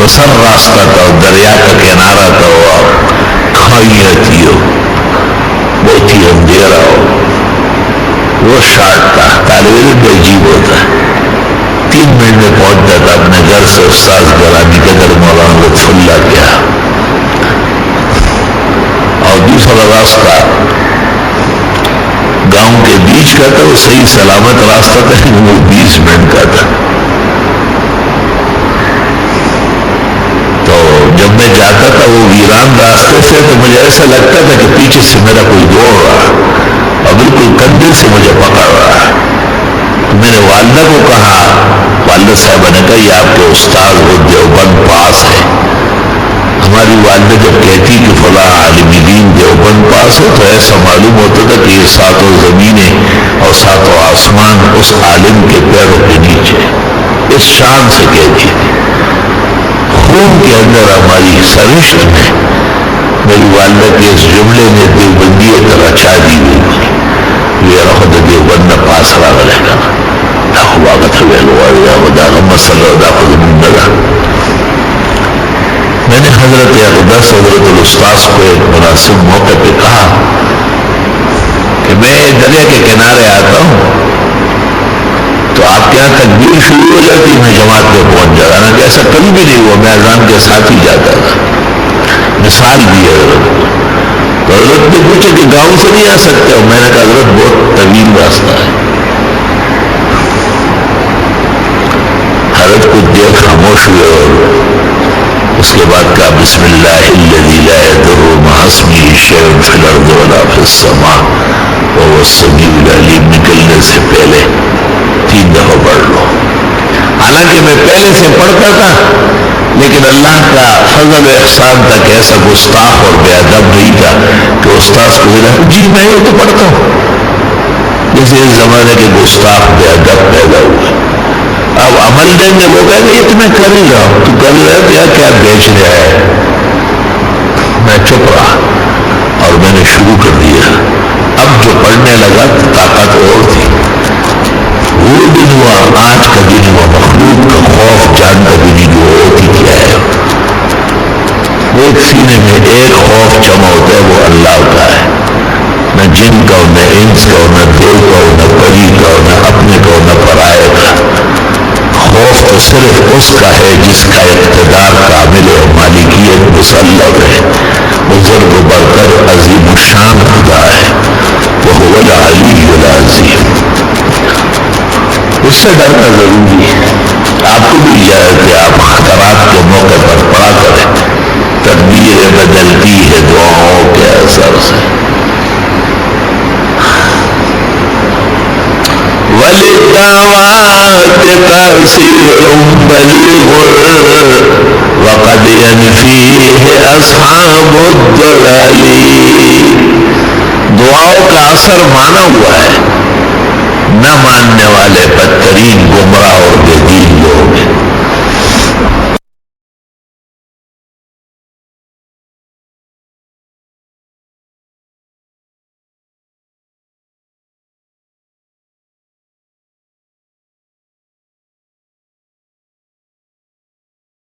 مختصر راستہ تھا، دریا کا کنارہ تھا، اور کھائیاں تھی، بہت ہی اندھیرا ہو. وہ شارٹ تھا. طالب علم بھی عجیب ہوتا ہے، 3 منٹ میں پہنچ جاتا اپنے گھر سے استاذ گرامی کے گھر مولانا لطف اللہ کیا. اور دوسرا راستہ گاؤں کے بیچ کا تھا، وہ صحیح سلامت راستہ تھا، وہ 20 منٹ کا تھا. تو جب میں جاتا تھا وہ ویران راستے سے تو مجھے ایسا لگتا تھا کہ پیچھے سے میرا کوئی دوڑ رہا اور بالکل کندھے سے مجھے پکڑ رہا ہے. تو میں نے والدہ کو کہا، والدہ صاحبہ نے کہا یہ آپ کے استاد وہ دیوبند پاس ہے. ہماری والدہ جب کہتی کہ فلاں عالم دین دیوبند پاس ہے تو ایسا معلوم ہوتا تھا کہ یہ 7 زمینیں اور 7 آسمان اس عالم کے پیروں کے نیچے. اس شان سے کہتی تھی. خون کے اندر ہماری سرشت میں میری والدہ کے اس جملے نے دیوبندیت رچا دی ہوئی. یہ خود دیوبند پاس رہا لے گا واقعت میں نے حضرت اقدس حضرت الاستاذ کو ایک مناسب موقع پہ کہا کہ میں دریا کے کنارے آتا ہوں تو آپ کے یہاں تکبیر شروع ہو جاتی، میں جماعت پہ پہنچ جاتا. نا کہ ایسا کبھی بھی نہیں ہوا، میں اذان کے ساتھ ہی جاتا تھا. مثال دی حضرت کو. تو حضرت نے پوچھا کہ گاؤں سے نہیں آ سکتے ہو؟ میں نے کہا حضرت بہت طویل راستہ ہے. حضرت کچھ دیر خاموش ہوئے اور اس کے بعد کہا بسم اللہ الذی لا یضر مع اسمہ شیء فی الارض ولا فی السماء وهو السمیع العلیم. نکلنے سے پہلے 3 دفعہ پڑھ لو. حالانکہ میں پہلے سے پڑھتا تھا لیکن اللہ کا فضل و احسان تھا کہ ایسا گستاخ اور بے ادب نہیں تھا کہ استاذ کو بولا جی میں یہ تو پڑھتا ہوں. جیسے اس زمانے کے گستاخ بے ادب پیدا ہوئے. اب عمل دیں گے وہ کہیں گے یہ تو میں کر ہی رہا ہوں، تو کر رہا ہے یا کیا بیچ رہا ہے. میں چپ رہا اور میں نے شروع کر دیا. اب جو پڑھنے لگا طاقت اور تھی. وہ دن ہوا، آج کا دن ہوا، مخلوق کا خوف جان کا دن جو ہوتی کیا ہے. ایک سینے میں ایک خوف جمع ہوتا ہے، وہ اللہ کا ہے. نہ جن کا ہو، نہ انس کا ہو، نہ دیو کا ہو، نہ پری کا ہو، نہ اپنے کا ہو، نہ پرائے کا. خوف تو صرف اس کا ہے جس کا اقتدار کامل اور مالکیت مسلط ہے. بزرگ و برتر عظیم الشان خدا ہے، وہو العلی العظیم. اس سے ڈرنا ضروری ہے. آپ کو بھی اجازت ہے آپ خطرات کے موقع پر پڑھا کریں. تدبیر بدلتی ہے دعاؤں کے اثر سے. وَلِلدَّعْوَاتِ تَأْثِيرٌ بَلِيغٌ وَقَدْ يَنْفِيهِ أَصْحَابُ الضَّلَالِ. دعاؤں کا اثر مانا ہوا ہے. نہ ماننے والے بدترین گمراہ اور بے دین لوگ ہیں.